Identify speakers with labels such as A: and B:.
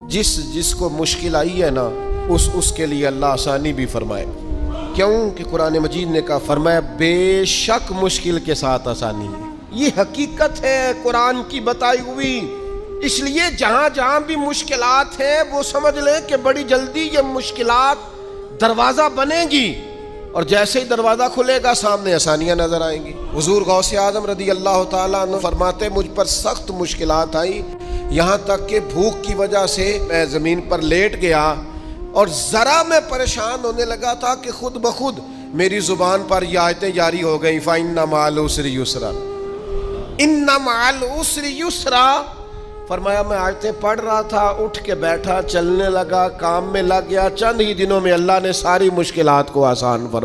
A: जिसको मुश्किल आई है ना उसके लिए अल्लाह आसानी भी फरमाए। क्यों कि कुरान मजीद ने कहा, फरमाया बेशक मुश्किल के साथ आसानी है। ये हकीकत है कुरान की बताई हुई। इसलिए जहां जहां भी मुश्किलात है वो समझ लें कि बड़ी जल्दी ये मुश्किलात दरवाजा बनेगी और जैसे ही दरवाजा खुलेगा सामने आसानियां नजर आएंगी। हुजूर गौसे आजम रदी अल्लाह ताला अन्हु फरमाते, मुझ पर सख्त मुश्किलात आई, यहाँ तक कि भूख की वजह से मैं ज़मीन पर लेट गया और ज़रा मैं परेशान होने लगा था कि खुद ब खुद मेरी ज़ुबान पर ये आयतें जारी हो गई, फ़इन्ना मअल उसरि युसरा, इन्ना मअल उसरि युसरा। फरमाया मैं आयतें पढ़ रहा था, उठ के बैठा, चलने लगा, काम में लग गया। चंद ही दिनों में अल्लाह ने सारी मुश्किलात को आसान फरमा